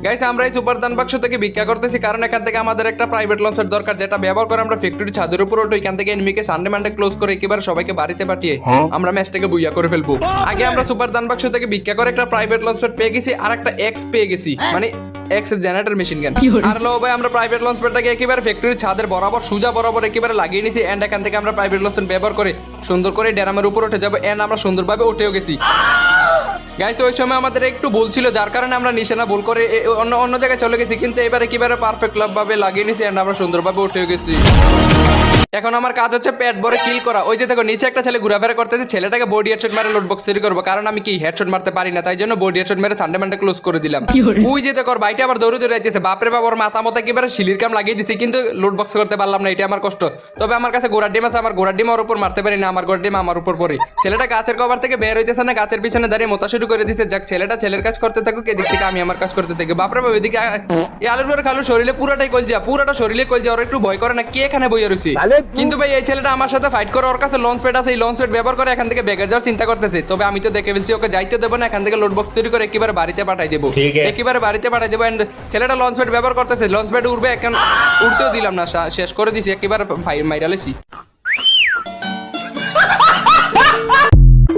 Guys আমরা এই super দান বাক্স থেকে ভিক্ষা করতেছি, কারণ এখান থেকে আমাদের একটা প্রাইভেট লঞ্চের দরকার, যেটা ব্যবহার করে আমরা ফ্যাক্টরি ছাদের উপর উঠে এখান থেকে এনিমিকে সানডে মানডে ক্লোজ করে একেবারে সবাইকে বাড়িতে পাঠিয়ে আমরা ম্যাচটাকে বুইয়া করে ফেলবো। আগে আমরা সুপার দান বাক্স থেকে ভিক্ষা করে একটা প্রাইভেট লঞ্চ পেয়ে গেছি, আর একটা এক্স পেয়ে গেছি, মানে এক্স জেনারেটর মেশিন গান। আর লো ভাই আমরা প্রাইভেট লঞ্চ প্যাডটাকে একেবারে ফ্যাক্টরির ছাদের বরাবর সুজা বরাবর একেবারে লাগিয়ে নিছি, এন্ড এখান থেকে আমরা প্রাইভেট লঞ্চ ব্যবহার করে সুন্দর করে ড্যারামের উপর উঠে যাবো, এন্ড আমরা সুন্দরভাবে উঠেও গেছি। গাইস ওই সময় আমাদের একটু ভুল ছিল, যার কারণে আমরা নিশানা ভুল করে অন্য জায়গায় চলে গেছি, কিন্তু এবারে একেবারে পারফেক্ট ভাবে লাগিয়ে নিছি, এন্ড আমরা সুন্দরভাবে উঠেও গেছি। এখন আমার কাজ হচ্ছে পেট ভরে কিল করা। ওই যে দেখো নিচে একটা ছেলে ঘোরাফেরা করতেছে, ছেলেটাকে বডি হেডশট মেরে লোড বক্স তৈরি করবো, কারণ আমি কি হেডশট মারতে পারি না, তাই জন্য বডি হেডশট মেরে সানডে মানডে ক্লোজ করে দিলাম। ওই যে দেখো ভাইটা আবার দৌড়ে দৌড়ে যাইতেছে, বাপরে বাপ ওর মাথা মতো একেবারে শিলির কাম লাগিয়ে দিছি, কিন্তু লোড বক্স করতে পারলাম না, এটা আমার কষ্ট। তবে আমার কাছে গোড়ার ডিম আছে, আমার গোড়ার ডিম ওর উপর মারতে পারি না, আমার গোড়ার ডিম আমার উপর পড়ে। ছেলেটা গাছের কভার থেকে বের হইতেছে না, গাছের পিছনে দাঁড়িয়ে মোতা শুরু করে দিছে। যাক ছেলেটা ছেলের কাজ করতে থাকুক, এদিক থেকে আমি আমার কাজ করতে থাকি। বাপরে বাপ এদিকে এই আলুর পরে খালু শরীরে পুরাটাই কলজা, পুরাটা শরীরে কলজা, ওর একটু ভয় করে না, কে এখানে বইয়া রয়েছে। কিন্তু ভাই এই ছেলেটা আমার সাথে ফাইট করে, ওর কাছে লঞ্চ প্যাড আছে, এই লঞ্চ প্যাড ব্যবহার করে এখান থেকে বেগে যাওয়ার চিন্তা করতেছে। তবে আমি তো দেখে ফেলছি ওকে যাইতে দেবো না, এখান থেকে লোড বক্স তৈরি করে একেবারে বাড়িতে পাঠাই দেবো, একেবারে বাড়িতে পাঠাই দেবো। এন্ড ছেলেটা লঞ্চ প্যাড ব্যবহার করতেছে, লঞ্চ প্যাড উঠবে, এখন উঠতেও দিলাম না, শেষ করে দিছি, একেবারে মাইরালেছি।